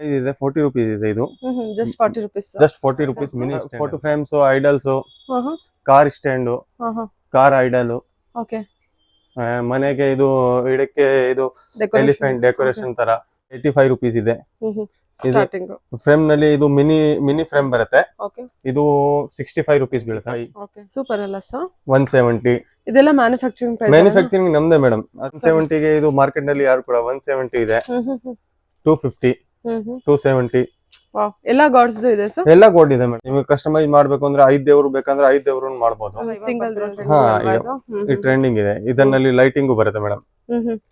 ಇದೆ 40 rupees ಇದೆ ಇದು. Just 40 rupees. Just 40 rupees mini photo frames, idols, car stand, car idol. Okay. ಮನೆಗೆ ಇದು ಇದಕ್ಕೆ ಇದು ಎಲಿಫೆಂಟ್ ಡೆಕೋರೇಷನ್ ತರ 85 rupees ಇದೆ. ಸ್ಟಾರ್ಟಿಂಗ್ ಫ್ರೇಮ್ ನಲ್ಲಿ ಇದು ಮಿನಿ ಫ್ರೇಮ್ ಬರುತ್ತೆ. ಓಕೆ. ಇದು 65 rupees ಬೀಳುತ್ತೆ. ಓಕೆ, ಸೂಪರ್ ಅಲ್ಲ ಸರ್? 170. ಇದೆಲ್ಲ ಮ್ಯಾನುಫ್ಯಾಕ್ಚರಿಂಗ್ ಪ್ರೈಸ್. ಮ್ಯಾನುಫ್ಯಾಕ್ಚರಿಂಗ್ ನಮ್ದೇ ಮೇಡಮ್. 170 ಗೆ ಇದು ಮಾರ್ಕೆಟ್ ನಲ್ಲಿ ಯಾರು ಕೂಡ 170 ಇದೆ. 250, 270. ವಾವ್, ಎಲ್ಲ ಗಾಡ್ಸ್ ಇದೆ ಸರ್? ಎಲ್ಲ ಗೋಲ್ಡ್ ಇದೆ ಮೇಡಮ್. ನಿಮಗೆ ಕಸ್ಟಮೈಸ್ ಮಾಡ್ಬೇಕು ಅಂದ್ರೆ 5 ದೇವರು ಬೇಕಂದ್ರೆ 5 ದೇವರು ಮಾಡಬಹುದು. ಸಿಂಗಲ್ ಹಾ, ಈ ಟ್ರೆಂಡಿಂಗ್ ಇದೆ. ಇದರಲ್ಲಿ ಲೈಟಿಂಗ್ ಬರುತ್ತೆ ಮೇಡಮ್.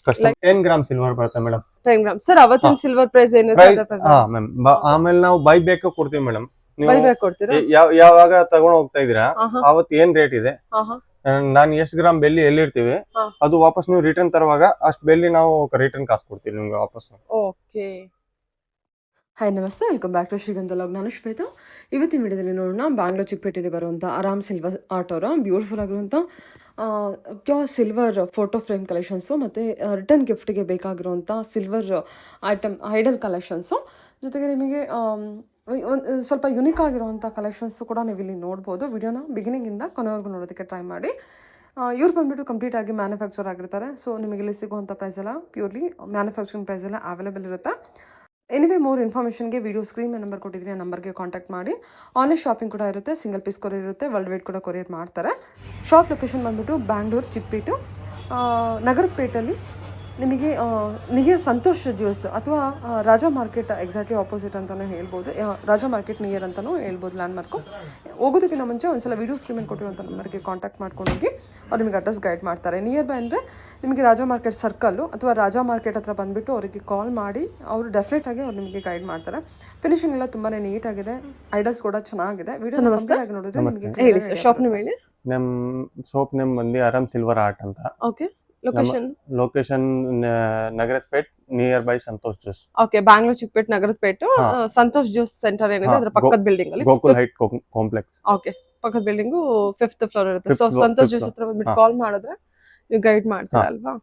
10 ಗ್ರಾಮ್ ಸಿಲ್ವರ್ ಬರುತ್ತೆ ಮೇಡಮ್. 10 gram sir. ಅವತ್ತಿನ ಸಿಲ್ವರ್ ಪ್ರೈಸ್ ಏನಿದೆ? ಹಾ ಮ್ಯಾಮ್, ಆಮೇಲೆ ನಾವು ಬೈ ಬ್ಯಾಕ್ ಕೊಡ್ತೀವಿ ಮೇಡಮ್. ನೀವು ಬೈ ಬ್ಯಾಕ್ ಕೊಡ್ತೀರಾ? ಯಾವಾಗ ತಗೊಂಡ್ ಹೋಗ್ತಾ ಇದೀರಾ ಅವತ್ತು ಏನ್ ರೇಟ್ ಇದೆ, ನಾನು ಎಷ್ಟು ಗ್ರಾಮ್ ಬೆಳ್ಳಿ ಎಲ್ಲಿರ್ತೀವಿ ಅದು ವಾಪಸ್ ನೀವು ರಿಟರ್ನ್ ತರುವಾಗ ಅಷ್ಟು ಬೆಳ್ಳಿ ನಾವು ರಿಟರ್ನ್ ಕಾಸು ಕೊಡ್ತೀವಿ ನಿಮ್ಗೆ ವಾಪಸ್. ಓಕೆ. ಹಾಯ್ ನಮಸ್ತೆ, ವೆಲ್ಕಮ್ ಬ್ಯಾಕ್ ಟು ಶ್ರೀಗಂಧ ಲಾಗ್. ನಾನು ಶ್ವೇತಾ. ಇವತ್ತಿನ ವಿಡಿಯೋದಲ್ಲಿ ನೋಡೋಣ ಬ್ಯಾಂಗ್ಳೂರ್ ಚಿಕ್ಕಪೇಟೆಯಲ್ಲಿ ಬರುವಂಥ ಆರಾಮ್ ಸಿಲ್ವರ್ ಆರ್ಟ್ ಅವರ ಬ್ಯೂಟಿಫುಲ್ ಆಗಿರುವಂಥ pure silver photo frame collections ಮತ್ತು ರಿಟರ್ನ್ ಗಿಫ್ಟ್ಗೆ ಬೇಕಾಗಿರುವಂಥ ಸಿಲ್ವರ್ ಐಡಲ್ ಕಲೆಕ್ಷನ್ಸು, ಜೊತೆಗೆ ನಿಮಗೆ ಸ್ವಲ್ಪ ಯುನಿಕ್ ಆಗಿರುವಂಥ ಕಲೆಕ್ಷನ್ಸು ಕೂಡ ನೀವು ಇಲ್ಲಿ ನೋಡ್ಬೋದು. ವಿಡಿಯೋನ ಬಿಗಿನಿಂಗಿಂದ ಕೊನೆವರೆಗೂ ನೋಡೋದಕ್ಕೆ ಟ್ರೈ ಮಾಡಿ. ಇವ್ರು ಬಂದುಬಿಟ್ಟು ಕಂಪ್ಲೀಟಾಗಿ ಮ್ಯಾನುಫ್ಯಾಕ್ಚರ್ ಆಗಿರ್ತಾರೆ. ಸೊ ನಿಮಗೆ ಇಲ್ಲಿ ಸಿಗುವಂಥ ಪ್ರೈಸ್ ಎಲ್ಲ ಪ್ಯೂರ್ಲಿ ಮ್ಯಾನುಫ್ಯಾಕ್ಚರಿಂಗ್ ಪ್ರೈಸ್ ಎಲ್ಲ ಅವೈಲೇಬಲ್ ಇರುತ್ತೆ. ಎನಿವೇ ಮೋರ್ ಇನ್ಫಾರ್ಮೇಷನ್ಗೆ ವಿಡಿಯೋ ಸ್ಕ್ರೀನ್ ಮೇಲೆ ನಂಬರ್ ಕೊಟ್ಟಿದ್ದೀನಿ, ಆ ನಂಬರ್ಗೆ ಕಾಂಟ್ಯಾಕ್ಟ್ ಮಾಡಿ. ಆನ್ಲೈನ್ ಶಾಪಿಂಗ್ ಕೂಡ ಇರುತ್ತೆ, ಸಿಂಗಲ್ ಪೀಸ್ ಕೊರಿಯರ್ ಇರುತ್ತೆ, ವರ್ಲ್ಡ್ ವೈಡ್ ಕೂಡ ಕೊರಿಯರ್ ಮಾಡ್ತಾರೆ. ಶಾಪ್ ಲೊಕೇಶನ್ ಬಂದುಬಿಟ್ಟು ಬ್ಯಾಂಗ್ಳೂರು ಚಿಕ್ಕಪೇಟು ನಗರದ ಪೇಟಲ್ಲಿ ನಿಮಗೆ ನಿಯರ್ ಸಂತೋಷ್ ಜ್ಯೂಸ್ ಅಥವಾ ರಾಜಾ ಮಾರ್ಕೆಟ್ ಎಕ್ಸಾಕ್ಟ್ಲಿ ಆಪೋಸಿಟ್ ಅಂತಲೇ ಹೇಳ್ಬೋದು. ರಾಜಾ ಮಾರ್ಕೆಟ್ ನಿಯರ್ ಅಂತಲೂ ಹೇಳ್ಬೋದು ಲ್ಯಾಂಡ್ಮಾರ್ಕು. ಹೋಗೋದಕ್ಕಿಂತ ಮುಂಚೆ ಒಂದ್ಸಲ ವಿಡಿಯೋ ಸ್ಕ್ರೀನ್ ಮೇಲೆ ಕೊಟ್ಟಿರುವಂಥ ನಂಬರ್ಗೆ ಕಾಂಟ್ಯಾಕ್ಟ್ ಮಾಡ್ಕೊಂಡು ಹೋಗಿ ಅವ್ರು ನಿಮಗೆ ಅಡ್ರೆಸ್ ಗೈಡ್ ಮಾಡ್ತಾರೆ. ನಿಯರ್ ಬೈ ಅಂದರೆ ನಿಮಗೆ ರಾಜಾ ಮಾರ್ಕೆಟ್ ಸರ್ಕಲ್ಲು ಅಥವಾ ರಾಜಾ ಮಾರ್ಕೆಟ್ ಹತ್ರ ಬಂದುಬಿಟ್ಟು ಅವರಿಗೆ ಕಾಲ್ ಮಾಡಿ ಅವರು ಡೆಫಿನೆಟಾಗಿ ಅವ್ರು ನಿಮಗೆ ಗೈಡ್ ಮಾಡ್ತಾರೆ. ಫಿನಿಶಿಂಗ್ ಎಲ್ಲ ತುಂಬಾ ನೀಟಾಗಿದೆ, ಐಡಲ್ಸ್ ಕೂಡ ಚೆನ್ನಾಗಿದೆ. ವಿಡಿಯೋ ಕಂಪ್ಲೀಟ್ ಆಗಿ ನೋಡಿದ್ರೆ ನಿಮಗೆ ಶಾಪ್ ನೇಮ್ ನಮ್ಮ ಶಾಪ್ ನೇಮ್ ಬಂದು ಆರಾಮ್ ಸಿಲ್ವರ್ ಆರ್ಟ್ ಅಂತ. ಓಕೆ. ಲೊಕೇಶನ್ ನಗರದ plate near by Santosh juice. Okay, Bangalore Chickpet ನಗರದ ಪೇಟು ಸಂತೋಷ್ ಜ್ಯೂಸ್ ಸೆಂಟರ್ ಏನಿದೆ ಅದರ ಪಕ್ಕದ ಬಿಲ್ಡಿಂಗ್ ಅಲ್ಲಿ ಗೋಕುಲ್ ಹೈಟ್ ಕಾಂಪ್ಲೆಕ್ಸ್. ಓಕೆ, ಪಕ್ಕದ ಬಿಲ್ಡಿಂಗು 5th ಫ್ಲೋರ್ ಇರುತ್ತೆ. ಸೊ ಸಂತೋಷ್ ಜ್ಯೂಸ್ ಹತ್ರ ಬಂದ್ಬಿಟ್ಟು ಕಾಲ್ ಮಾಡಿದ್ರೆ ನೀವು ಗೈಡ್ ಮಾಡ್ತೀರಾ ಅಲ್ವಾ?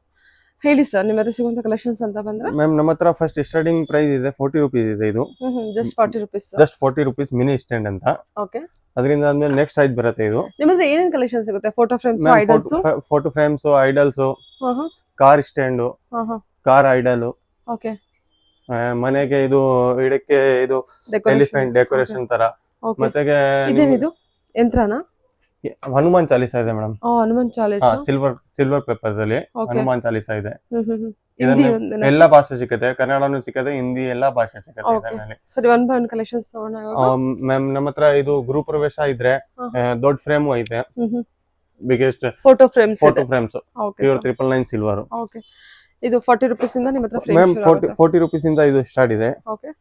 ಹೇಳಿ ಸರ್, ನಿಮ್ಮ ಹತ್ರ ಸಿಗುವಂತ ಕಲೆಕ್ಷನ್ಸ್ ಅಂತ ಬಂದ್ರೆ? ಮ್ಯಾಮ್, ನಮ್ಮ ಹತ್ರ ಫಸ್ಟ್ ಸ್ಟಾರ್ಟಿಂಗ್ ಪ್ರೈಸ್ ಇದೆ 40 rupees ಇದೆ. ಇದು just 40 rupees. Just 40 rupees mini stand ಅಂತ. ಓಕೆ. ಅದರಿಂದ ಆದ್ಮೇಲೆ ನೆಕ್ಸ್ಟ್ ಪ್ರೈಸ್ ಬರುತ್ತೆ. ಇದು ನಿಮ್ಮ ಹತ್ರ ಏನೇನ್ ಕಲೆಕ್ಷನ್ ಸಿಗುತ್ತೆ? Photo frames, idols, photo frames, idols, car stand, car idol. Okay. ಮನೆಗೆ ಇದು ಇದಕ್ಕೆ ಇದು ಎಲಿಫೆಂಟ್ ಡೆಕೋರೇಷನ್ ತರ. ಮತ್ತೆ ಇದೇನಿದು ಯಂತ್ರನಾ? ಹನುಮಾನ್ ಚಾಲೀಸಾ ಇದೆ madam. Hanuman Chalisa silver papers ಅಲ್ಲಿ ಹನುಮಾನ್ ಚಾಲೀಸಾ ಇದೆ. ಎಲ್ಲ ಭಾಷೆ ಸಿಗುತ್ತೆ, ಕನ್ನಡನೂ ಸಿಗುತ್ತೆ, ಹಿಂದಿ ಎಲ್ಲಾ ಭಾಷೆ ಸಿಗುತ್ತೆ. ಸರಿ, ಒನ್ ಬೈ ಒನ್ ಕಲೆಕ್ಷನ್ಸ್ ನೋಡೋಣ. ಮ್ಯಾಮ್, ನಮ್ಮ ಹತ್ರ ಇದು ಗೃಹ ಪ್ರವೇಶ ಇದ್ರೆ ದೊಡ್ಡ ಫ್ರೇಮ್ ಐತೆ, biggest photo frames pure 999 silver. Okay. ಇದು 40 rupees ಇಂದ ನಿಮ್ಮ ಹತ್ರ ಫ್ರೇಮ್ ಮ್ಯಾಮ್ 40 rupees ಇಂದ ಇದು ಸ್ಟಾರ್ಟ್ ಇದೆ. ಓಕೆ.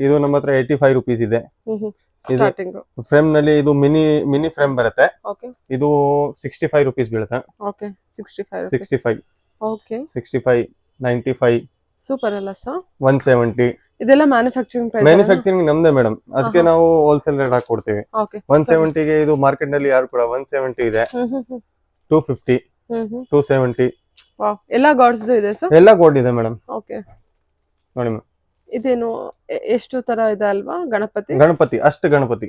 ಇದು ನಮ್ಮ ಹತ್ರ 85 rupees ಇದೆ. ಸ್ಟಾರ್ಟಿಂಗ್ ಫ್ರೇಮ್ ನಲ್ಲಿ ಇದು ಮಿನಿ ಫ್ರೇಮ್ ಬರುತ್ತೆ. ಓಕೆ. ಇದು 65 rupees ಬೀಳುತ್ತೆ. ಓಕೆ, 65. ಓಕೆ. 65, 95. ಸೂಪರ್ ಅಲ್ಲ ಸರ್? 170. ಇದೆಲ್ಲ ಮ್ಯಾನುಫ್ಯಾಕ್ಚರಿಂಗ್ ಪ್ರೈಸ್. ಮ್ಯಾನುಫ್ಯಾಕ್ಚರಿಂಗ್ ನಮ್ದೇ ಮೇಡಮ್, ಅದಕ್ಕೆ ನಾವು ಹೋಲ್ಸೇಲ್ ರೇಟ್ ಹಾಕಿ ಕೊಡ್ತೀವಿ. ಓಕೆ. 170 ಗೆ ಇದು ಮಾರ್ಕೆಟ್ ನಲ್ಲಿ ಯಾರು ಕೂಡ 170 ಇದೆ. 250, 270. ವಾವ್, ಎಲ್ಲ ಗಾಡ್ಸ್ ಇದೆ ಸರ್? ಎಲ್ಲ ಗೋಲ್ಡ್ ಇದೆ ಮೇಡಮ್. ಓಕೆ. ನೋಡಿ ಮ್ಯಾಮ್, ಇದೇನು ಎಷ್ಟು ತರ ಇದೆ ಅಲ್ವಾ? ಗಣಪತಿ ಅಷ್ಟು ಗಣಪತಿ.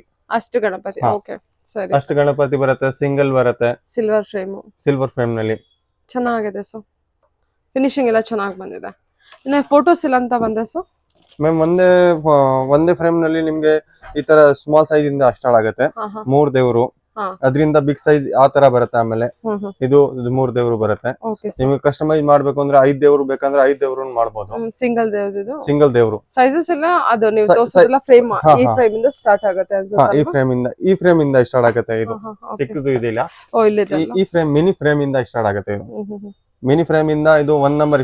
ಓಕೆ, ಸರಿ. ಅಷ್ಟು ಗಣಪತಿ ಬರುತ್ತೆ, ಸಿಂಗಲ್ ಬರುತ್ತೆ, ಸಿಲ್ವರ್ ಫ್ರೇಮ್ ನಲ್ಲಿ ಚೆನ್ನಾಗಿದೆ ಸರ್. ಫಿನಿಶಿಂಗ್ ಎಲ್ಲ ಚೆನ್ನಾಗಿ ಬಂದಿದೆ. ಇನ್ನು ಫೋಟೋಸ್ ಇಲ್ಲ ಅಂತ ಬಂದೆ ಸರ್? ಮ್ಯಾಮ್, ಒಂದೇ ಫ್ರೇಮ್ ನಲ್ಲಿ ನಿಮ್ಗೆ ಈ ತರ ಸ್ಮಾಲ್ ಸೈಜ್ ಇಂದ ಸ್ಟಾರ್ಟ್ ಆಗುತ್ತೆ. 3 ದೇವರು, ಅದರಿಂದ ಬಿಗ್ ಸೈಜ್ ಆ ತರ ಬರುತ್ತೆ. ಆಮೇಲೆ ಇದು 3 ದೇವರು ಬರುತ್ತೆ. ನಿಮಗೆ ಕಸ್ಟಮೈಸ್ ಮಾಡ್ಬೇಕು ಅಂದ್ರೆ 5 ದೇವರು ಬೇಕಂದ್ರೆ 5 ದೇವರು ಮಾಡಬಹುದು. ಸಿಂಗಲ್ ದೇವರು ಸೈಜಸ್ ಎಲ್ಲ ಅದು ನೀವು ತೋರಿಸಿದ್ರಲ್ಲ ಫ್ರೇಮ್, ಈ ಫ್ರೇಮ್ ಇಂದ ಸ್ಟಾರ್ಟ್ ಆಗುತ್ತೆ ಅನ್ಸುತ್ತೆ. ಈ ಫ್ರೇಮ್ ಇಂದ ಸ್ಟಾರ್ಟ್ ಆಗುತ್ತೆ. ಇದು ಚಿಕ್ಕದು ಇದೆಲ್ಲ, ಈ ಫ್ರೇಮ್ ಮಿನಿ ಫ್ರೇಮ್ ಇಂದ ಸ್ಟಾರ್ಟ್ ಆಗುತ್ತೆ. ಇದು ಮಿನಿ ಫ್ರೇಮ್ ಇಂದ ಇದು 1 ನಂಬರ್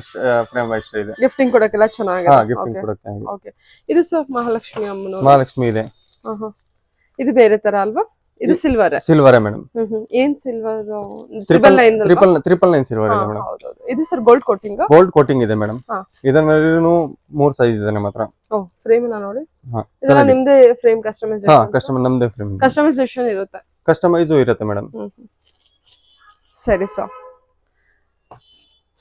ಫ್ರೇಮ್ ಅಷ್ಟೇ ಇದೆ. ಗಿಫ್ಟಿಂಗ್ ಕೊಡಕ್ಕೆಲ್ಲ ಚೆನ್ನಾಗಿದೆ. ಗಿಫ್ಟಿಂಗ್ ಕೊಡಕ್ಕೆ. ಓಕೆ. ಇದು ಸರ್ ಮಹಾಲಕ್ಷ್ಮಿ ಅಮ್ಮನ. ಮಹಾಲಕ್ಷ್ಮಿ ಇದೆ. ಇದು ಬೇರೆ ತರ ಅಲ್ವಾ? ಇದು ಸಿಲ್ವರ್ ಮೇಡಮ್. ಏನ್ ಸಿಲ್ವರ್? 999 ಸಿಲ್ವರ್ ಇದೆ ಮೇಡಮ್. ಇದು ಸರ್ ಗೋಲ್ಡ್ ಕೋಟಿಂಗ್ ಇದೆ ಮೇಡಮ್. ಇದರಲ್ಲಿನೂ 3 ಸೈಜ್ ಇದೆ ನಮ್ಮ ಹತ್ರ. ಫ್ರೇಮ್ ಎಲ್ಲ ನೋಡಿ. ಇದೆಲ್ಲ ನಿಮ್ದೇ ಫ್ರೇಮ್ ಕಸ್ಟಮೈಸೇಷನ್? ನಮ್ದೇ ಫ್ರೇಮ್ ಕಸ್ಟಮೈಸೇಷನ್ ಇರುತ್ತೆ. ಕಸ್ಟಮೈಸು ಇರುತ್ತೆ ಮೇಡಮ್. ಸರಿ ಸರ್.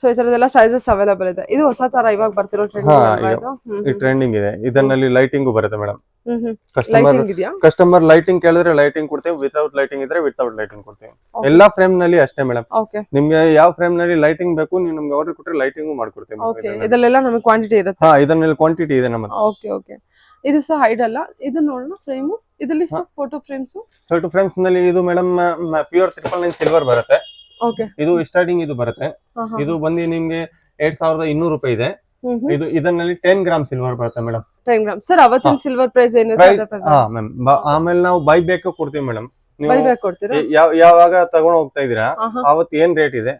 ಸೊ ಈ ತರದೆಲ್ಲ ಸೈಜಸ್ ಅವೈಲೇಬಲ್ ಇದೆ. ಇದು ಹೊಸ ತರ ಇವಾಗ ಬರ್ತಿರೋ ಹಾ, ಟ್ರೆಂಡ್. ಈ ಟ್ರೆಂಡಿಂಗ್ ಇದೆ. ಇದನ್ನಲ್ಲಿ ಲೈಟಿಂಗು ಬರುತ್ತೆ ಮೇಡಮ್. ಕಸ್ಟಮರ್ ಲೈಟಿಂಗ್ ಇದೆಯಾ? ಕಸ್ಟಮರ್ ಲೈಟಿಂಗ್ ಕೇಳಿದ್ರೆ ಲೈಟಿಂಗ್ ಕೊಡ್ತೇವೆ, ವಿತೌಟ್ ಲೈಟಿಂಗ್ ಇದ್ರೆ ವಿತೌಟ್ ಲೈಟಿಂಗ್ ಕೊಡ್ತೇವೆ. ಎಲ್ಲಾ ಫ್ರೇಮ್ ನಲ್ಲಿ ಅಷ್ಟೇ ಮೇಡಮ್. ಓಕೆ ನಿಮ್ಗೆ ಯಾವ ಫ್ರೇಮ್ ನಲ್ಲಿ ಲೈಟಿಂಗ್ ಬೇಕು ನೀವು ನಮ್ಗೆ ಆರ್ಡರ್ ಕೊಟ್ರೆ ಲೈಟಿಂಗ್ ಮಾಡ್ಕೊಡ್ತೇವೆ. ಓಕೆ ಇದೆಲ್ಲ ನಮಗೆ ಕ್ವಾಂಟಿಟಿ ಇರುತ್ತೆ. ಹಾ, ಇದನ್ನಲ್ಲಿ ಕ್ವಾಂಟಿಟಿ ಇದೆ ನಮ್ಮ ಹತ್ರ. ಓಕೆ ಓಕೆ ಇದು ಸಹ ಹೈಡ್ ಅಲ್ಲ. ಇದು ನೋಡೋಣ ಫ್ರೇಮ್. ಇದರಲ್ಲಿ ಸಹ ಫೋಟೋ ಫ್ರೇಮ್ಸ್. ಫೋಟೋ ಫ್ರೇಮ್ಸ್ ನಲ್ಲಿ ಇದು ಮೇಡಮ್ ಪ್ಯೂರ್ 999 ಸಿಲ್ವರ್ ಬರುತ್ತೆ. ಓಕೆ ಇದು ಸ್ಟಾರ್ಟಿಂಗ್ ಇದು ಬರುತ್ತೆ. ಇದು ಬಂದು ನಿಮ್ಗೆ 7200 ರೂಪಾಯಿ ಇದೆ. ಇದು ಇದನ್ನಲ್ಲಿ 10 ಗ್ರಾಮ್ ಸಿಲ್ವರ್ ಬರುತ್ತೆ ಮೇಡಮ್. 10 ಗ್ರಾಮ್. ಸರ್ ಅವತ್ತಿನ ಸಿಲ್ವರ್ ಪ್ರೈಸ್ ಏನಿದೆ? ಹಾ ಮ್ಯಾಮ್, ಆಮೇಲೆ ನಾವು ಬೈ ಬ್ಯಾಕ್ ಕೊಡ್ತೀವಿ ಮೇಡಮ್. ಬೈ ನೀವು ಬ್ಯಾಕ್ ಕೊಡ್ತೀರಾ? ಯಾವಾಗ ತಗೊಂಡ್ ಹೋಗ್ತಾ ಇದೀರಾ ಅವತ್ತು ಏನ್ ರೇಟ್ ಇದೆ,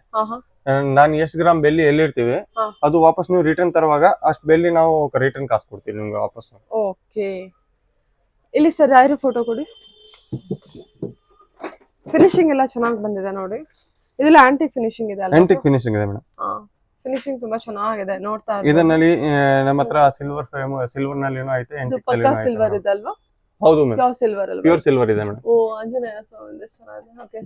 ನಾನು ಎಷ್ಟು ಗ್ರಾಮ್ ಬೆಳ್ಳಿ ಎಲ್ಲಿರ್ತೀವಿ ಅದು ವಾಪಸ್ ನೀವು ರಿಟರ್ನ್ ತರುವಾಗ ಅಷ್ಟು ಬೆಳ್ಳಿ ನಾವು ರಿಟರ್ನ್ ಕಾಸು ಕೊಡ್ತೀವಿ ನಿಮ್ಗೆ ವಾಪಸ್. ಓಕೆ ಇಲ್ಲಿ ಸರ್ ಯಾರು ಫೋಟೋ ಕೊಡಿ. ಫಿನಿಶಿಂಗ್ ಎಲ್ಲ ಚೆನ್ನಾಗಿ ಬಂದಿದೆ ನೋಡಿ. ಇದೆಲ್ಲ ಆಂಟಿಕ್ ಫಿನಿಶಿಂಗ್ ಇದೆ ಅಲ್ಲ? ಆಂಟಿಕ್ ಫಿನಿಶಿಂಗ್ ಇದೆ ಮೇಡಮ್. ಫಿನಿಶಿಂಗ್ ತುಂಬಾ ಚೆನ್ನಾಗಿದೆ ನೋಡ್ತಾ ಇದರಲ್ಲಿ ನಮ್ಮ ಹತ್ರ ಸಿಲ್ವರ್ ಫ್ರೇಮ್, ಸಿಲ್ವರ್ ನಲ್ಲಿ ಐತೆ, ಆಂಟಿಕ್ ನಲ್ಲಿ ಪಕ್ಕಾ ಸಿಲ್ವರ್ ಇದೆ ಅಲ್ವಾ? ಹೌದು ಮೇಡಮ್, ಪ್ಯೂರ್ ಸಿಲ್ವರ್ ಅಲ್ವಾ? ಪ್ಯೂರ್ ಸಿಲ್ವರ್ ಇದೆ ಮೇಡಮ್. ಓ ಆಂಜನೇಯ ಸ್ವಾಮಿ ಚೆನ್ನಾಗಿದೆ. ಓಕೆ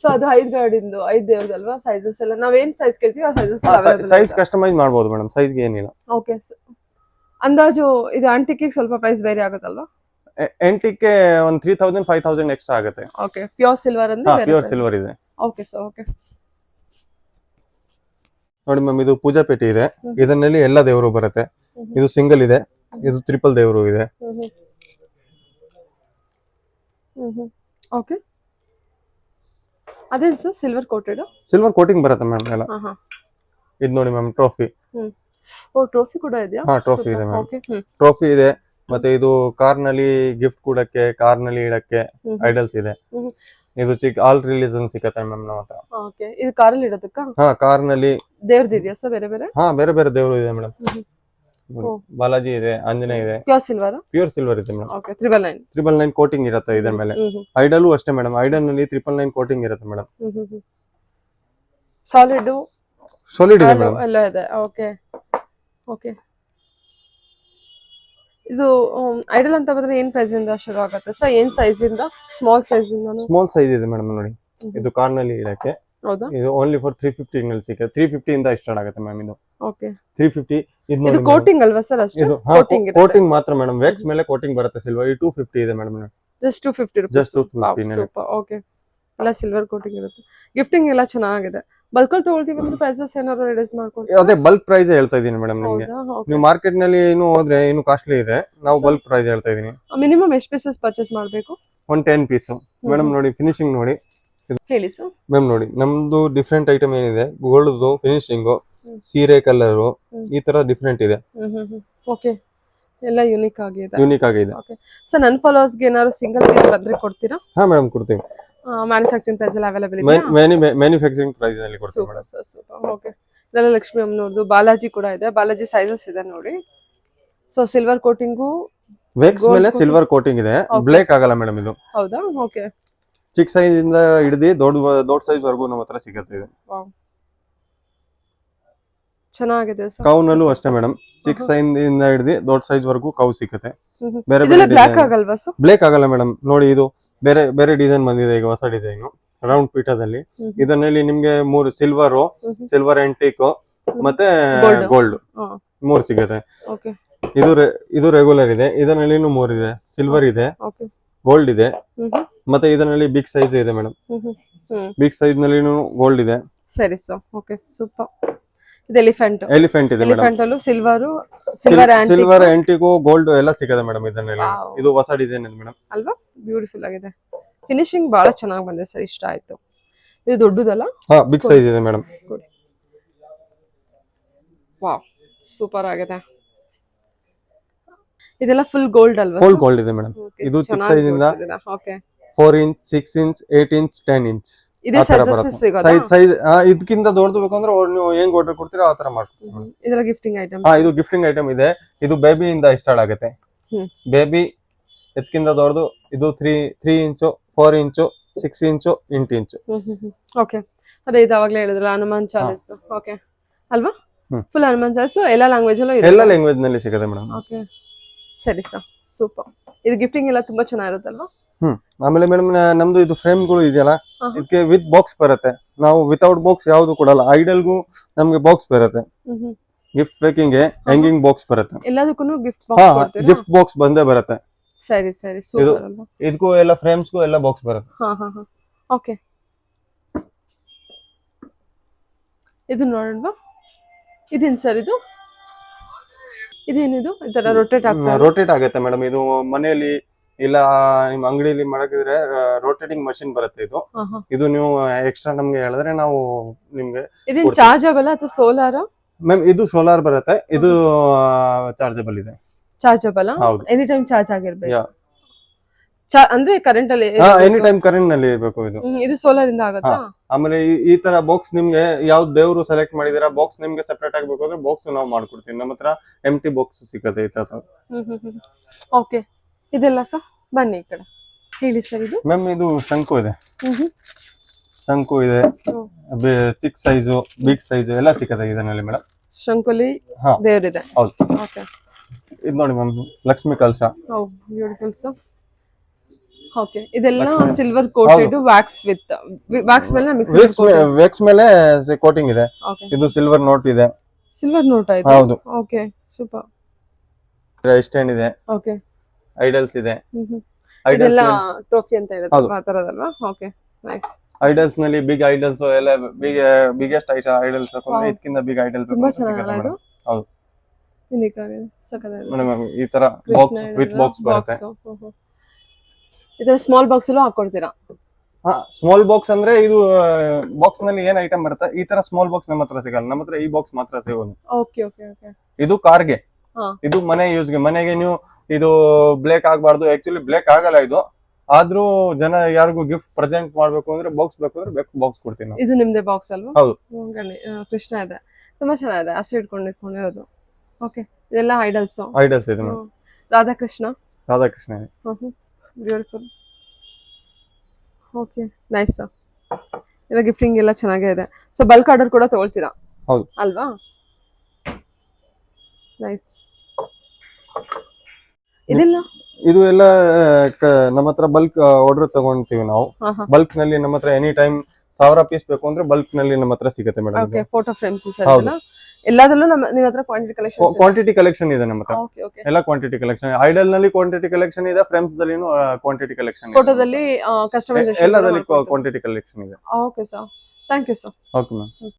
ಸೊ ಅದು 5 ಗಾರ್ಡಿಂದು 5 ದೇವ್ರದಲ್ವಾ? ಸೈಜಸ್ ಎಲ್ಲ ನಾವೇನ್ ಸೈಜ್ ಕೇಳ್ತೀವಿ ಆ ಸೈಜಸ್ ಸೈಜ್ ಕಸ್ಟಮೈಸ್ ಮಾಡಬಹುದು ಮೇಡಮ್, ಸೈಜ್ ಗೆ ಏನಿಲ್ಲ. ಓಕೆ ಅಂದಾಜು ಇದು ಆಂಟಿಕ್ ಸ್ವಲ್ಪ ಪ್ರೈಸ್ ಬೇರೆ ಆಗುತ್ತಲ್ವಾ? ಆಂಟಿಕ್ ಗೆ ಒಂದು 3000 5000 ಎಕ್ಸ್ಟ್ರಾ ಆಗುತ್ತೆ. ಓಕೆ ಪ್ಯೂರ್ ಸಿಲ್ವರ್ ಅಂದ್ರೆ ಪ್ಯೂರ್ ಸಿಲ್ವರ್ ಇದೆ. ಓಕೆ ಸರ್ ಓಕೆ ನೋಡಿ ಮ್ಯಾಮ್, ಇದು ಪೂಜಾ ಪೆಟ್ಟಿ ಇದೆ. ಇದರಲ್ಲಿ ಎಲ್ಲ ದೇವರು ಬರುತ್ತೆ. ಇದು ಸಿಂಗಲ್ ಇದೆ, ಇದು ಟ್ರಿಪಲ್ ದೇವರು ಇದೆ. ಓಕೆ ಅದೇನು sir silver coated? Silver coating ಬರುತ್ತೆ ಮ್ಯಾಮ್ ಎಲ್ಲ. ಇದು ನೋಡಿ ಮ್ಯಾಮ್, ಟ್ರೋಫಿ. ಓ ಟ್ರೋಫಿ ಕೂಡ ಇದೆಯಾ? ಹಾ, ಟ್ರೋಫಿ ಇದೆ ಮ್ಯಾಮ್. ಟ್ರೋಫಿ ಇದೆ. ಮತ್ತೆ ಇದು ಕಾರ್ ನಲ್ಲಿ ಗಿಫ್ಟ್ ಕೊಡಕ್ಕೆ, ಕಾರ್ ನಲ್ಲಿ ಇಡಕ್ಕೆ ಐಡಲ್ಸ್ ಇದೆ. ಇದು ಚಿಕ್ಕ ಆಲ್ ರಿಲೀಸನ್ ಸಿಕ್ಕತ್ತೆ ಮ್ಯಾಮ್ ನಮ್ಮ ಹತ್ರ. ಓಕೆ ಇದು ಕಾರಲ್ಲಿ ಇಡೋದಕ್ಕ? ಹಾ, ಕಾರ್ ನಲ್ಲಿ ದೇವ್ರದ್ದು ಇದೆಯಾ ಸರ್ ಬೇರೆ ಬೇರೆ? ಹಾ, ಬೇರೆ ಬೇರೆ ದೇವರು ಇದೆ ಮೇಡಮ್. ಬಾಲಾಜಿ ಇದೆ, ಆಂಜನೇಯ ಇದೆ. Pure silver? ಪ್ಯೂರ್ ಸಿಲ್ವರ್ ಇದೆ ಮೇಡಮ್. ಓಕೆ 999. 999 ಕೋಟಿಂಗ್ ಇರುತ್ತೆ ಇದರ ಮೇಲೆ. ಐಡಲ್ ಅಷ್ಟೇ ಮೇಡಮ್, ಐಡಲ್ ನಲ್ಲಿ 999 ಕೋಟಿಂಗ್ ಇರುತ್ತೆ ಮೇಡಮ್. ಸಾಲಿಡ್ ಸಾಲಿಡ್ ಇದೆ ಮೇಡಮ್, ಎಲ್ಲ ಇದೆ. ಓಕೆ ಓಕೆ ಇದು ಐಡಲ್ ಅಂತ ಬಂದ್ರೆ ಏನ್ ಪ್ರೈಸ್ ಇಂದ ಶುರು ಆಗುತ್ತೆ ಸರ್? ಏನ್ ಸೈಜ್ ಇಂದ? ಸ್ಮಾಲ್ ಸೈಜ್ ಇಂದ? ಸ್ಮಾಲ್ ಸೈಜ್ ಇದೆ ಮೇಡಮ್. ನೋಡಿ ಇದು ಕಾರ್ ನಲ್ಲಿ ಇಡಕ್ಕೆ. ಹೌದಾ? ಇದು ಓನ್ಲಿ ಫಾರ್ 350 ನಲ್ಲಿ ಸಿಗುತ್ತೆ. 350 ಇಂದ ಸ್ಟಾರ್ಟ್ ಆಗುತ್ತೆ ಮ್ಯಾಮ್ ಇದು. ಓಕೆ 350. ಇದು ಕೋಟಿಂಗ್ ಅಲ್ವಾ ಸರ್? ಅಷ್ಟೇ ಇದು ಕೋಟಿಂಗ್ ಮಾತ್ರ ಮೇಡಮ್, ವೆಕ್ಸ್ ಮೇಲೆ ಕೋಟಿಂಗ್ ಬರುತ್ತೆ ಸಿಲ್ವರ್. ಇದು 250 ಇದೆ madam. Just 250 rupees. Just 250. Super. Okay ಎಲ್ಲ ಸಿಲ್ವರ್ ಕೋಟಿಂಗ್ ಇರುತ್ತೆ. ಗಿಫ್ಟಿಂಗ್ ಎಲ್ಲ ಚೆನ್ನಾಗಿದೆ. ಬಲ್ಕಲ್ ತಗೊಳ್ತೀವಿ ಅಂದ್ರೆ ಪ್ರೈಸಸ್ ಏನಾದ್ರು ರಿಡ್ಯೂಸ್ ಮಾಡ್ಕೊಡ್ತೀರಾ? ಅದೇ ಬಲ್ಕ್ ಪ್ರೈಸ್ ಹೇಳ್ತಾ ಇದೀನಿ ಮೇಡಮ್ ನಿಮಗೆ. ನೀವು ಮಾರ್ಕೆಟ್ ನಲ್ಲಿ ಇನ್ನು ಹೋದ್ರೆ ಇನ್ನು ಕಾಸ್ಟ್ಲಿ ಇದೆ, ನಾವು ಬಲ್ಕ್ ಪ್ರೈಸ್ ಹೇಳ್ತಾ ಇದೀನಿ. ಮಿನಿಮಮ್ ಎಷ್ಟು ಪೀಸಸ್ ಪರ್ಚೇಸ್ ಮಾಡಬೇಕು? ಒಂದು 10 ಪೀಸ್ ಮೇಡಮ್. ನೋಡಿ ಫಿನಿಶಿಂಗ್ ನೋಡಿ ಹೇಳಿ ಸರ್. ಮ್ಯಾಮ್ ನೋಡಿ ನಮ್ದು ಡಿಫ್ರೆಂಟ್ ಐಟಮ್ ಏನಿದೆ, ಗೋಲ್ಡ್ ಫಿನಿಶಿಂಗ್, ಸೀರೆ ಕಲರ್, ಈ ತರ ಡಿಫ್ರೆಂಟ್ ಇದೆ. ಓಕೆ ಎಲ್ಲ ಯೂನಿಕ್ ಆಗಿದೆ. ಯೂನಿಕ್ ಆಗಿದೆ. ಓಕೆ ಸರ್ ನನ್ನ ಫಾಲೋವರ್ಸ್ ಗೆ ಏನಾದ್ರು ಸಿಂಗಲ್ ಪೀಸ್ ಬಂದ್ರೆ ಕೊಡ್ತೀರಾ? ಹಾ ಮೇಡಮ್, ಕೊಡ್ತೀವಿ. ಮ್ಯಾನುಫ್ಯಾಕ್ಚರಿಂಗ್ ಪ್ರೈಸ್ ಎಲ್ಲ ಅವೈಲೇಬಲ್ ಇದೆ? ಮ್ಯಾನುಫ್ಯಾಕ್ಚರಿಂಗ್ ಪ್ರೈಸ್ ಅಲ್ಲಿ ಕೊಡ್ತೀವಿ ಮೇಡಮ್. ಸೂಪರ್. ಓಕೆ ಇದೆಲ್ಲ ಲಕ್ಷ್ಮಿ ಅಮ್ಮನವ್ರದ್ದು. ಬಾಲಾಜಿ ಕೂಡ ಇದೆ. ಬಾಲಾಜಿ ಸೈಜಸ್ ಇದೆ ನೋಡಿ. ಸೊ ಸಿಲ್ವರ್ ಕೋಟಿಂಗು, ವೆಕ್ಸ್ ಮೇಲೆ ಸಿಲ್ವರ್ ಕೋಟಿಂಗ್ ಇದೆ. ಬ್ಲೇಕ್ ಆಗಲ್ಲ ಮೇಡಮ್ ಇದು. ಹೌದಾ? ಓಕೆ ಚಿಕ್ಕ ಸೈಜ್ ಇಂದ ಹಿಡಿದು ದೊಡ್ಡ ಸೈಜ್ ವರೆಗೂ ನಮ್ಮ ಹತ್ರ ಸಿಗುತ್ತೆ ಇದು. ಚೆನ್ನಾಗಿದೆ ಸರ್. ಕೌನಲ್ಲೂ ಅಷ್ಟೇ ಮೇಡಮ್, ಚಿಕ್ಕ ಸೈಜ್ ಇಂದ ಹಿಡಿದು ದೊಡ್ಡ ಸೈಜ್ ವರೆಗೂ ಕೌ ಸಿಗುತ್ತೆ. ಬೇರೆ ಇದೆಲ್ಲ ಬ್ಲಾಕ್ ಆಗಲ್ವಾ ಸರ್? ಬ್ಲೇಕ್ ಆಗಲ್ಲ ಮೇಡಮ್. ನೋಡಿ ಇದು ಬೇರೆ ಬೇರೆ ಡಿಸೈನ್ ಬಂದಿದೆ ಈಗ, ಹೊಸ ಡಿಸೈನ್ ರೌಂಡ್ ಪೀಠದಲ್ಲಿ. ಇದರಲ್ಲಿ ನಿಮ್ಗೆ 3 ಸಿಲ್ವರ್, ಸಿಲ್ವರ್ ಆಂಟಿಕ್ ಮತ್ತೆ ಗೋಲ್ಡ್ 3 ಸಿಗುತ್ತೆ. ಓಕೆ ಇದು ರೆಗ್ಯುಲರ್ ಇದೆ. ಇದರಲ್ಲಿ 3 ಇದೆ. ಸಿಲ್ವರ್ ಇದೆ, ಗೋಲ್ಡ್ ಇದೆ, ಮತ್ತೆ ಇದರಲ್ಲಿ ಬಿಗ್ ಸೈಜ್ ಇದೆ ಮೇಡಮ್. ಬಿಗ್ ಸೈಜ್ ನಲ್ಲಿ ಗೋಲ್ಡ್ ಇದೆ. ಸರಿ ಸರ್. Okay super. ಇದು ಎಲಿಫೆಂಟ್ ಇದೆ ಮೇಡಮ್. ಎಲಿಫೆಂಟ್ ಅಲ್ಲೂ ಸಿಲ್ವರ್ ಆಂಟಿಕ್, ಗೋಲ್ಡ್ ಎಲ್ಲ ಸಿಗುತ್ತೆ ಮೇಡಮ್ ಇದರಲ್ಲಿ. ಇದು ಹೊಸ ಡಿಸೈನ್ ಇದೆ ಮೇಡಮ್ ಅಲ್ವಾ? ಬ್ಯೂಟಿಫುಲ್ ಆಗಿದೆ. ಫಿನಿಶಿಂಗ್ ಬಹಳ ಚೆನ್ನಾಗಿ ಬಂದಿದೆ ಸರ್, ಇಷ್ಟ ಆಯ್ತು. ಇದು ದೊಡ್ಡದಲ್ಲ? ಹಾ, ಬಿಗ್ ಸೈಜ್ ಇದೆ ಮೇಡಮ್. ವಾವ್ ಸೂಪರ್ ಆಗಿದೆ. ಇದೆಲ್ಲ ಫುಲ್ ಗೋಲ್ಡ್ ಅಲ್ವಾ? ಫುಲ್ ಗೋಲ್ಡ್ ಇದೆ ಮೇಡಮ್. ಇದು ಚಿಕ್ಕ ಸೈಜ್ ಇಂದ 4 ಇಂಚ್, 6 ಇಂಚ್, 8 ಇಂಚ್, 10 ಇಂಚ್ ಇದೇ ಸೈಜಸ್ ಸಿಗೋದಾ? ಸೈಜ್ ಇದಕ್ಕಿಂತ ದೊಡ್ಡದು ಬೇಕಂದ್ರೆ ನೀವು ಹೆಂಗ್ ಆರ್ಡರ್ ಕೊಡ್ತೀರಾ ಆ ತರ ಮಾಡ್ಕೊಡ್ತೀವಿ. ಇದೆಲ್ಲ ಗಿಫ್ಟಿಂಗ್ ಐಟಮ್? ಹಾ, ಇದು ಗಿಫ್ಟಿಂಗ್ ಐಟಮ್ ಇದೆ. ಇದು ಬೇಬಿ ಇಂದ ಸ್ಟಾರ್ಟ್ ಆಗುತ್ತೆ. ಬೇಬಿ ಇದಕ್ಕಿಂತ ದೊಡ್ಡದು ಇದು 3 ಇಂಚು, 4 ಇಂಚು, 6 ಇಂಚು, 8 ಇಂಚು. ಓಕೆ ಅದೇ ಇದು ಅವಾಗಲೇ ಹೇಳಿದ್ರಲ್ಲ ಹನುಮಾನ್ ಚಾಲಿಸ್. ಓಕೆ ಅಲ್ವಾ? ಫುಲ್ ಹನುಮಾನ್ ಚಾಲಿಸ್ ಎಲ್ಲ ಲ್ಯಾಂಗ್ವೇಜ್ ಅಲ್ಲೂ ಇದೆ? ಎಲ್ಲ ಲ್ಯಾಂಗ್ವೇಜ್ ನಲ್ಲಿ ಸಿಗುತ್ತೆ ಮೇಡಮ್. ಓಕೆ ಸರಿ ಸರ್, ಸೂಪರ್. ಇದು ಗಿಫ್ಟಿಂಗ್ ಎಲ್ಲ ತುಂಬಾ ಚೆನ್ನಾಗಿರುತ್ತಲ್ವಾ? ಆಮೇಲೆ ಮೇಡಮ್ ನಮ್ದು ಇದು ಫ್ರೇಮ್ ಗಳು ಇದೆಯಲ್ಲ, ಇದಕ್ಕೆ ವಿತ್ ಬಾಕ್ಸ್ ಬರುತ್ತೆ. ನಾವು ವಿತೌಟ್ ಬಾಕ್ಸ್ ಯಾವ್ದು ಕೊಡಲ್ಲ. ಐಡಲ್ಗೂ ನಮ್ಗೆ ಬಾಕ್ಸ್ ಬರುತ್ತೆ, ಗಿಫ್ಟ್ ಪ್ಯಾಕಿಂಗ್ ಹ್ಯಾಂಗಿಂಗ್ ಬಾಕ್ಸ್ ಬರುತ್ತೆ. ಎಲ್ಲದಕ್ಕೂ ಗಿಫ್ಟ್ ಹಾ, ಬಾಕ್ಸ್ ಕೊಡ್ತೀರಾ? ಗಿಫ್ಟ್ ಬಾಕ್ಸ್ ಬಂದೇ ಬರುತ್ತೆ. ಸರಿ ಸರಿ, ಸೂಪರ್ ಅಲ್ವಾ? ಇದಕ್ಕೂ ಎಲ್ಲ ಫ್ರೇಮ್ಸ್ಗೂ ಎಲ್ಲ ಬಾಕ್ಸ್ ಬರುತ್ತೆ. ಹಾ ಹಾ ಹಾ, ಓಕೆ. ಇದು ನೋಡೋಣವಾ? ಇದೇನು ಸರ್ ಇದು? ಇದೇನಿದು ಈ ತರ ರೊಟೇಟ್ ಆಗ್ತಾ ಇದೆ? ರೋಟೇಟ್ ಆಗುತ್ತೆ ಮೇಡಮ್. ಇದು ಮನೆಯಲ್ಲಿ ಇಲ್ಲ ನಿಮ್ ಅಂಗಡಿಯಲ್ಲಿ ಮಾಡಕಿದ್ರೆ ರೋಟೇಟಿಂಗ್ ಮಷಿನ್ ಬರುತ್ತೆ ಇದು. ಹಾ ಹಾ. ಇದು ನೀವು ಎಕ್ಸ್ಟ್ರಾ ನಮ್ಗೆ ಹೇಳಿದ್ರೆ ನಾವು ನಿಮ್ಗೆ ಇದೇನು ಕೊಡ್ತೀವಿ. ಚಾರ್ಜಬಲ್ ಅಥವಾ ಸೋಲಾರ? ಮ್ಯಾಮ್ ಇದು ಸೋಲಾರ್ ಬರುತ್ತೆ, ಇದು ಚಾರ್ಜಬಲ್ ಇದೆ. ಚಾರ್ಜಬಲ್? ಹೌದು. ಎನಿ ಟೈಮ್ ಚಾರ್ಜ್ ಆಗಿರ್ಬೇಕು? Yeah. ಅಂದ್ರೆ ಕರೆಂಟ್ ಅಲ್ಲಿ ಎನಿ ಟೈಮ್ ಕರೆಂಟ್ ನಲ್ಲಿ ಇರಬೇಕು ಇದು. ಇದು ಸೋಲಾರ್ ಇಂದ ಆಗುತ್ತಾ? ಆಮೇಲೆ ಈ ತರ ಬಾಕ್ಸ್ ನಿಮ್ಗೆ ಯಾವ್ದು ದೇವ್ರು ಸೆಲೆಕ್ಟ್ ಮಾಡಿದಿರಾ ಬಾಕ್ಸ್ ನಿಮ್ಗೆ ಸೆಪರೇಟ್ ಆಗ್ಬೇಕು ಅಂದ್ರೆ ಬಾಕ್ಸ್ ನಾವು ಮಾಡ್ಕೊಡ್ತೀವಿ. ನಮ್ಮ ಹತ್ರ ಎಂಟಿ ಬಾಕ್ಸ್ ಸಿಗುತ್ತೆ ಈ ತರ. ಓಕೆ. ಇದೆಲ್ಲ ಸರ್ ಬನ್ನಿ ಈ ಕಡೆ ಹೇಳಿ ಸರ್. ಇದು ಮ್ಯಾಮ್ ಇದು ಶಂಕು ಇದೆ, ಶಂಕು ಇದೆ, ಚಿಕ್ಕ ಸೈಜು ಬಿಗ್ ಸೈಜು ಎಲ್ಲ ಸಿಗುತ್ತೆ ಇದರಲ್ಲಿ ಮೇಡಮ್. ಶಂಕುಲಿ ಹಾ. ದೇವರಿದೆ. ಹೌದು. ಓಕೆ. ಇದು ನೋಡಿ ಮ್ಯಾಮ್ ಲಕ್ಷ್ಮಿ ಕಲಶ. Oh beautiful sir. ಓಕೆ. ಇದೆಲ್ಲ Lakshmi. Silver coated wax with wax ಮೇಲೆ ಮಿಕ್ಸ್ ವೆಕ್ಸ್ ಮೇಲೆ ಕೋಟಿಂಗ್ ಇದೆ. ಓಕೆ. ಇದು ಸಿಲ್ವರ್ ನೋಟ್ ಇದೆ. ಸಿಲ್ವರ್ ನೋಟ್ ಆಯ್ತು? ಹೌದು. Okay, super. ಸ್ಟ್ಯಾಂಡ್ ಇದೆ, ಓಕೆ. ಐಡಲ್ಸ್ ಇದೆ. ಇದೆಲ್ಲ ಟ್ರೋಫಿ ಅಂತ ಹೌದು. ಹೇಳುತ್ತೆ ಆ ತರದಲ್ವಾ? Okay, nice. ಐಡಲ್ಸ್ ನಲ್ಲಿ ಬಿಗ್ ಐಡಲ್ಸ್ ಎಲ್ಲ ಬಿಗ್ಗೆಸ್ಟ್ ಐಡಲ್ಸ್ ತಗೊಂಡ್ರೆ ಇದಕ್ಕಿಂತ ಬಿಗ್ ಐಡಲ್ ತುಂಬಾ ಚೆನ್ನಾಗಲ್ಲ ಇದು? ಹೌದು. ಯುನಿಕ್ ಆಗಿದೆ, ಸಕ್ಕತ್ತಾಗಿದೆ. ಮೇಡಮ್ ಈ ತರ ವಿತ್ ಬಾಕ್ಸ್ ಬರುತ್ತೆ. ಇದರ ಸ್ಮಾಲ್ ಬಾಕ್ಸ್ ಅಲ್ಲೂ ಹಾಕೊಡ್ತೀರಾ? ಹಾ, ಸ್ಮಾಲ್ ಬಾಕ್ಸ್ ಅಂದ್ರೆ ಇದು ಬಾಕ್ಸ್ ನಲ್ಲಿ ಏನ್ ಐಟಮ್ ಬರುತ್ತೆ ಈ ತರ ಸ್ಮಾಲ್ ಬಾಕ್ಸ್ ನಮ್ಮ ಹತ್ರ ಸಿಗಲ್ಲ. ನಮ್ಮ ಹತ್ರ ಈ ಬಾಕ್ಸ್ ಮಾತ್ರ ಸಿಗೋದು. Okay okay okay. ಇದು ಕಾರ್ಗೆ, ಹಾ. ಇದು ಮನೆ ಯೂಸ್ಗೆ. ಮನೆಗೆ ನೀವು ಇದು ಬ್ಲೇಕ್ ಆಗ್ಬಾರ್ದು, ಆಕ್ಚುಲಿ ಬ್ಲೇಕ್ ಆಗಲ್ಲ ಇದು. ಆದ್ರೂ ಜನ ಯಾರಿಗೂ ಗಿಫ್ಟ್ ಪ್ರೆಸೆಂಟ್ ಮಾಡ್ಬೇಕು ಅಂದ್ರೆ ಬಾಕ್ಸ್ ಬೇಕು ಅಂದ್ರೆ ಬಾಕ್ಸ್ ಕೊಡ್ತೀನಿ ನಾವು. ಇದು ನಿಮ್ದೇ ಬಾಕ್ಸ್ ಅಲ್ವಾ? ಹೌದು. ಕೃಷ್ಣ ಇದೆ, ತುಂಬಾ ಚೆನ್ನಾಗಿದೆ. ಹಸಿ ಇಟ್ಕೊಂಡಿರೋದು. ಓಕೆ. ಇದೆಲ್ಲ ಐಡಲ್ಸ್? ಐಡಲ್ಸ್ ಇದೆ ಮೇಡಮ್. ರಾಧಾಕೃಷ್ಣ? ರಾಧಾಕೃಷ್ಣ ಇದೆ. ಬ್ಯೂಟಿಫುಲ್. Okay, nice sir. ಎಲ್ಲ ಗಿಫ್ಟಿಂಗ್ ಎಲ್ಲ ಚೆನ್ನಾಗೇ ಇದೆ. ಸೊ ಬಲ್ಕ್ ಆರ್ಡರ್ ಕೂಡ ತಗೊಳ್ತೀರಾ? ಹೌದು. ಅಲ್ವಾ? ನೈಸ್. ಇದೆಲ್ಲ ಇದು ಎಲ್ಲ ನಮ್ಮ ಹತ್ರ ಬಲ್ಕ್ ಆರ್ಡರ್ ತಗೊಂತೀವಿ ನಾವು. ಬಲ್ಕ್ ನಲ್ಲಿ ನಮ್ಮ ಹತ್ರ ಎನಿ ಟೈಮ್ 1000 ಪೀಸ್ ಬೇಕು ಅಂದ್ರೆ ಬಲ್ಕ್ ನಲ್ಲಿ ನಮ್ಮ ಹತ್ರ ಸಿಗುತ್ತೆ madam. Okay. Photo frames sir ಎಲ್ಲದರಲ್ಲೂ ನಿಮ್ಮ ಹತ್ರ ಕ್ವಾಂಟಿಟಿ ಕಲೆಕ್ಷನ್ ಇದೆ ನಮ್ಮ ಹತ್ರ. Okay okay. ಎಲ್ಲ ಕ್ವಾಂಟಿಟಿ ಕಲೆಕ್ಷನ್. ಐಡಲ್ ನಲ್ಲಿ ಕ್ವಾಂಟಿಟಿ ಕಲೆಕ್ಷನ್ ಇದೆ, ಫ್ರೇಮ್ಸ್ ದಲ್ಲಿನೂ ಕ್ವಾಂಟಿಟಿ ಕಲೆಕ್ಷನ್ ಇದೆ, ಫೋಟೋದಲ್ಲಿ ಕಸ್ಟಮೈಸೇಷನ್ ಎಲ್ಲದಲ್ಲಿ ಕ್ವಾಂಟಿಟಿ ಕಲೆಕ್ಷನ್ ಇದೆ. Okay sir, thank you sir. Okay ma'am.